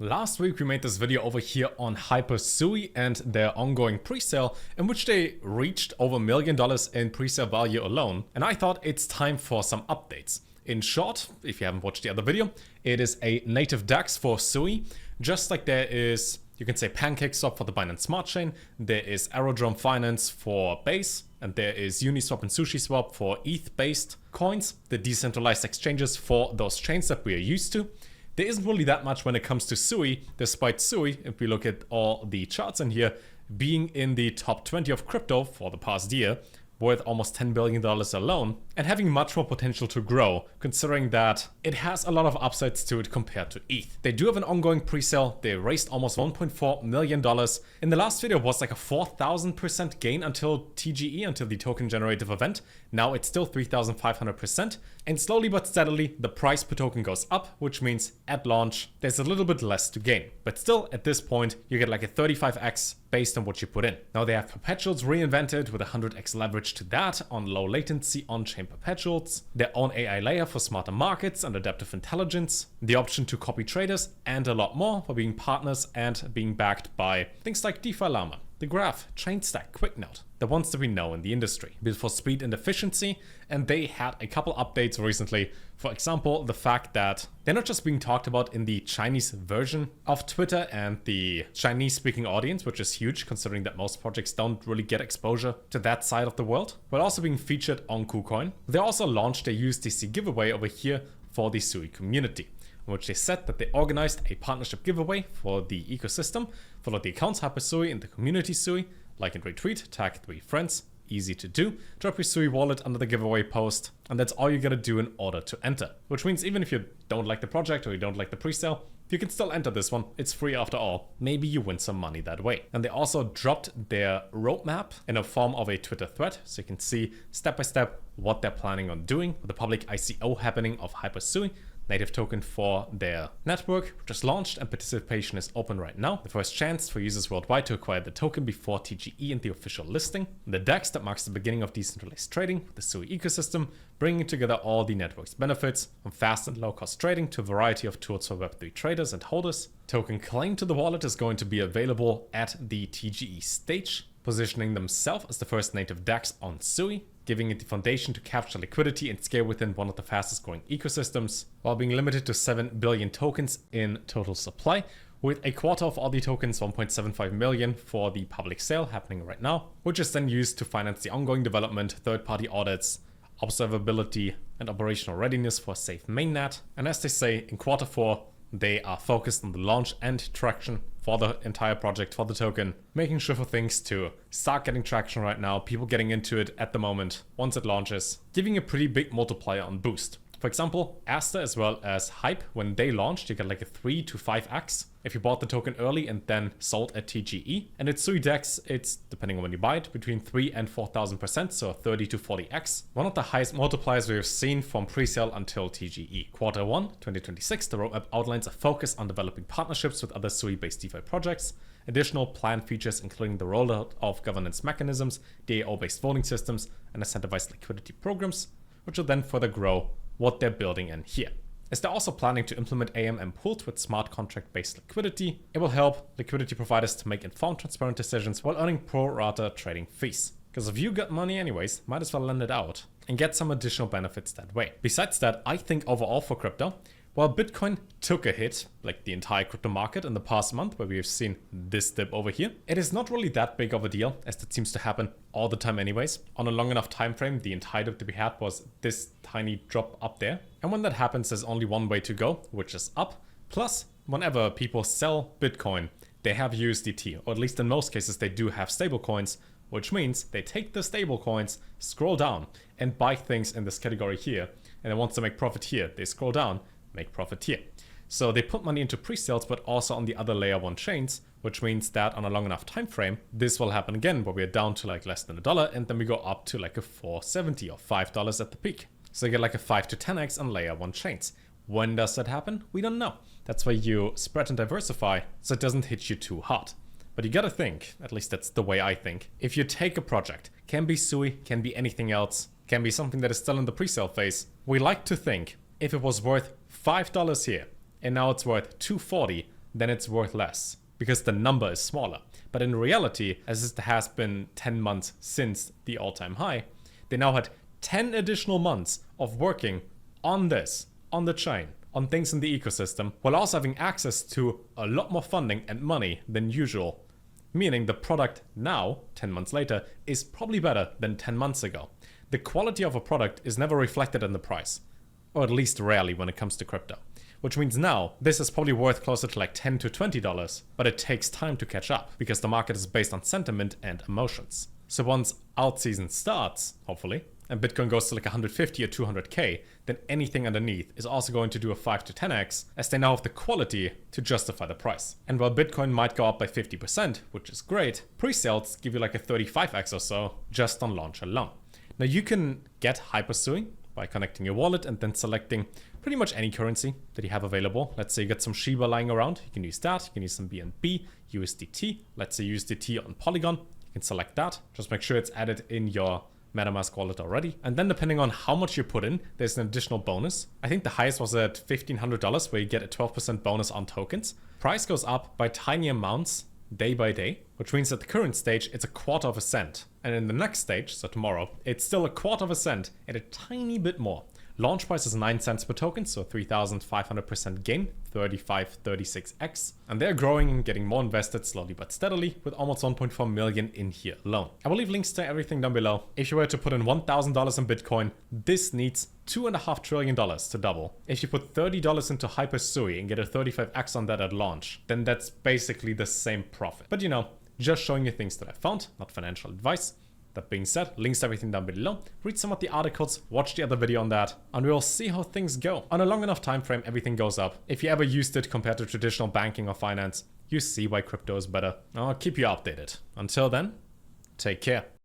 Last week we made this video over here on Hypersui and their ongoing presale, in which they reached over $1 million in presale value alone, and I thought it's time for some updates. In short, if you haven't watched the other video, it is a native DEX for Sui, just like there is, you can say, PancakeSwap for the Binance Smart Chain, there is Aerodrome Finance for Base, and there is Uniswap and SushiSwap for ETH-based coins, the decentralized exchanges for those chains that we are used to. There isn't really that much when it comes to Sui, despite Sui, if we look at all the charts in here, being in the top 20 of crypto for the past year, worth almost $10 billion alone, and having much more potential to grow, considering that it has a lot of upsides to it compared to ETH. They do have an ongoing presale. They raised almost $1.4 million. In the last video, it was like a 4,000% gain until TGE, until the token generative event. Now it's still 3,500%. And slowly but steadily, the price per token goes up, which means at launch, there's a little bit less to gain. But still, at this point, you get like a 35x based on what you put in. Now they have perpetuals reinvented with 100x leverage to that on low latency on-chain perpetuals, their own AI layer for smarter markets and adaptive intelligence, the option to copy traders, and a lot more for being partners and being backed by things like DeFi Llama, the Graph, ChainStack, QuickNote, the ones that we know in the industry, built for speed and efficiency. And they had a couple updates recently. For example, the fact that they're not just being talked about in the Chinese version of Twitter and the Chinese speaking audience, which is huge considering that most projects don't really get exposure to that side of the world, but also being featured on KuCoin. They also launched a USDC giveaway over here for the Sui community, in which they said that they organized a partnership giveaway for the ecosystem. Follow the accounts Hypersui and the community Sui, like and retweet, tag 3 friends, easy to do, drop your Sui wallet under the giveaway post, and that's all you gotta do in order to enter. Which means even if you don't like the project or you don't like the presale, you can still enter this one. It's free after all. Maybe you win some money that way. And they also dropped their roadmap in a form of a Twitter thread, so you can see step by step what they're planning on doing with the public ICO happening of Hypersui, native token for their network, which is launched and participation is open right now. The first chance for users worldwide to acquire the token before TGE and the official listing. The DEX that marks the beginning of decentralized trading with the Sui ecosystem, bringing together all the network's benefits, from fast and low cost trading to a variety of tools for Web3 traders and holders. Token claim to the wallet is going to be available at the TGE stage, positioning themselves as the first native DEX on Sui, giving it the foundation to capture liquidity and scale within one of the fastest growing ecosystems, while being limited to 7 billion tokens in total supply, with a quarter of all the tokens, 1.75 million, for the public sale happening right now, which is then used to finance the ongoing development, third-party audits, observability, and operational readiness for a safe mainnet. And as they say, in quarter 4, they are focused on the launch and traction for the entire project, for the token, making sure for things to start getting traction right now, people getting into it at the moment, once it launches, giving a pretty big multiplier on boost. For example, Aster as well as Hype, when they launched, you get like a 3 to 5x if you bought the token early and then sold at TGE. And at Sui DEX, it's, depending on when you buy it, between 3 and 4,000%, so 30 to 40x. One of the highest multipliers we have seen from presale until TGE. Quarter 1, 2026, the roadmap outlines a focus on developing partnerships with other Sui-based DeFi projects, additional planned features including the rollout of governance mechanisms, DAO-based voting systems, and incentivized liquidity programs, which will then further grow what they're building in here. As they're also planning to implement AMM pools with smart contract-based liquidity, it will help liquidity providers to make informed, transparent decisions while earning pro rata trading fees. Because if you got money anyways, might as well lend it out and get some additional benefits that way. Besides that, I think overall for crypto, while Bitcoin took a hit, like the entire crypto market in the past month, where we have seen this dip over here, it is not really that big of a deal, as that seems to happen all the time anyways. On a long enough time frame, the entire dip that we had was this tiny drop up there. And when that happens, there's only one way to go, which is up. Plus, whenever people sell Bitcoin, they have USDT, or at least in most cases, they do have stable coins, which means they take the stable coins, scroll down, and buy things in this category here. And then once they make profit here, they scroll down, make profit here. So they put money into pre-sales, but also on the other layer 1 chains, which means that on a long enough time frame, this will happen again, where we're down to like less than $1, and then we go up to like a $4.70 or $5 at the peak. So you get like a 5 to 10x on layer 1 chains. When does that happen? We don't know. That's why you spread and diversify, so it doesn't hit you too hard. But you gotta think, at least that's the way I think, if you take a project, can be Sui, can be anything else, can be something that is still in the pre-sale phase, we like to think if it was worth $5 here, and now it's worth $2.40, then it's worth less because the number is smaller. But in reality, as it has been 10 months since the all-time high, they now had 10 additional months of working on this, on the chain, on things in the ecosystem, while also having access to a lot more funding and money than usual. Meaning the product now, 10 months later, is probably better than 10 months ago. The quality of a product is never reflected in the price, or at least rarely when it comes to crypto. Which means now, this is probably worth closer to like $10 to $20, but it takes time to catch up, because the market is based on sentiment and emotions. So once alt season starts, hopefully, and Bitcoin goes to like 150 or 200k, then anything underneath is also going to do a 5 to 10x, as they now have the quality to justify the price. And while Bitcoin might go up by 50%, which is great, pre-sales give you like a 35x or so just on launch alone. Now you can get Hypersui by connecting your wallet and then selecting pretty much any currency that you have available. Let's say you got some Shiba lying around, you can use that. You can use some BNB, USDT. Let's say USDT on Polygon, you can select that. Just make sure it's added in your MetaMask wallet already. And then depending on how much you put in, there's an additional bonus. I think the highest was at $1,500 where you get a 12% bonus on tokens. Price goes up by tiny amounts day by day, which means at the current stage, it's a quarter of a cent. And in the next stage, so tomorrow, it's still a quarter of a cent and a tiny bit more. Launch price is 9 cents per token, so 3,500% gain, 36x. And they're growing and getting more invested slowly but steadily, with almost 1.4 million in here alone. I will leave links to everything down below. If you were to put in $1,000 in Bitcoin, this needs $2.5 trillion to double. If you put $30 into Hypersui and get a 35x on that at launch, then that's basically the same profit. But you know, just showing you things that I found, not financial advice. That being said, links to everything down below. Read some of the articles, watch the other video on that, and we'll see how things go. On a long enough time frame, everything goes up. If you ever used it compared to traditional banking or finance, you see why crypto is better. I'll keep you updated. Until then, take care.